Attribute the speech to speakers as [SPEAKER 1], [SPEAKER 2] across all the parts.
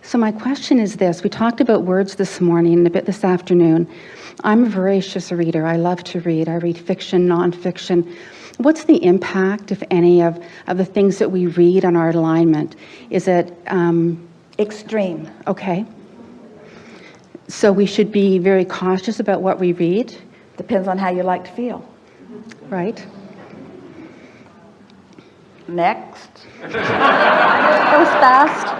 [SPEAKER 1] So my question is this. We talked about words this morning and a bit this afternoon. I'm a voracious reader. I love to read. I read fiction, nonfiction. What's the impact, if any, of the things that we read on our alignment? Is it...
[SPEAKER 2] Extreme.
[SPEAKER 1] Okay. So we should be very cautious about what we read?
[SPEAKER 2] Depends on how you like to feel.
[SPEAKER 1] Right.
[SPEAKER 2] Next.
[SPEAKER 1] That was fast.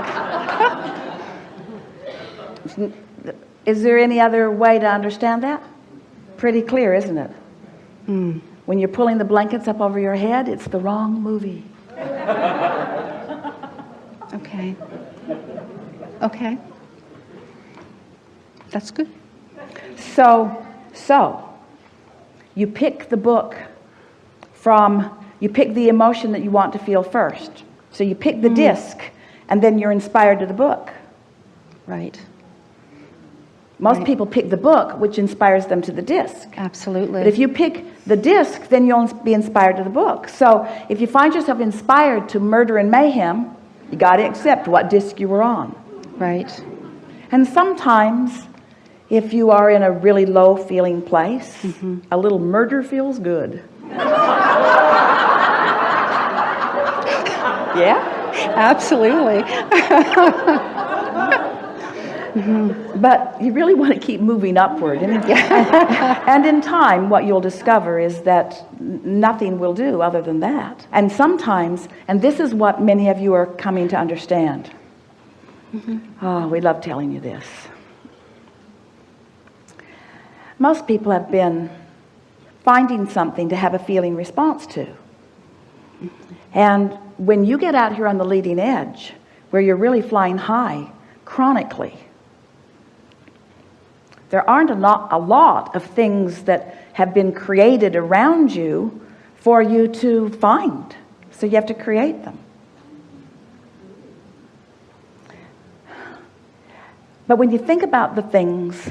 [SPEAKER 2] Is there any other way to understand that? Pretty clear, isn't it?
[SPEAKER 1] Mm.
[SPEAKER 2] When you're pulling the blankets up over your head, it's the wrong movie.
[SPEAKER 1] Okay. Okay. That's good.
[SPEAKER 2] So you pick the book you pick the emotion that you want to feel first. So you pick the disc, and then you're inspired to the book.
[SPEAKER 1] Right.
[SPEAKER 2] Most people pick the book, which inspires them to the disc.
[SPEAKER 1] Absolutely.
[SPEAKER 2] But if you pick the disc, then you'll be inspired to the book. So if you find yourself inspired to murder and mayhem, you got to accept what disc you were on.
[SPEAKER 1] Right.
[SPEAKER 2] And sometimes, if you are in a really low feeling place, a little murder feels good. Yeah?
[SPEAKER 1] Absolutely.
[SPEAKER 2] But you really want to keep moving upward. And in time, what you'll discover is that nothing will do other than that. And sometimes, and this is what many of you are coming to understand. Oh, we love telling you this. Most people have been finding something to have a feeling response to. And when you get out here on the leading edge, where you're really flying high, chronically, there aren't a lot of things that have been created around you for you to find. So you have to create them. But when you think about the things,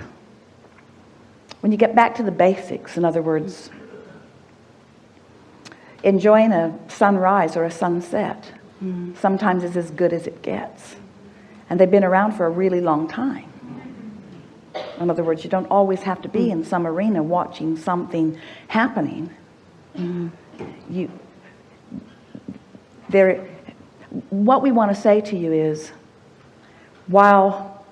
[SPEAKER 2] when you get back to the basics, in other words, enjoying a sunrise or a sunset sometimes is as good as it gets. And they've been around for a really long time. In other words, you don't always have to be in some arena watching something happening. What we want to say to you is, while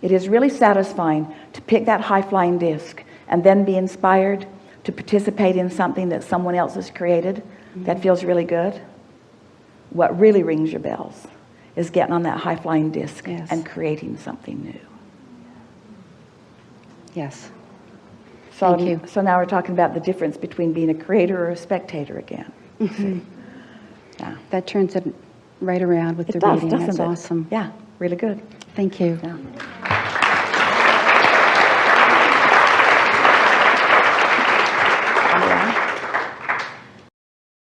[SPEAKER 2] it is really satisfying to pick that high-flying disc and then be inspired to participate in something that someone else has created, that feels really good. What really rings your bells is getting on that high-flying disc and creating something new.
[SPEAKER 1] Yes.
[SPEAKER 2] So,
[SPEAKER 1] Thank you.
[SPEAKER 2] So now we're talking about the difference between being a creator or a spectator again. Yeah.
[SPEAKER 1] That turns it right around with the
[SPEAKER 2] It does,
[SPEAKER 1] reading.
[SPEAKER 2] doesn't
[SPEAKER 1] That's
[SPEAKER 2] it?
[SPEAKER 1] awesome.
[SPEAKER 2] Yeah, really good.
[SPEAKER 1] Thank you.
[SPEAKER 2] Yeah.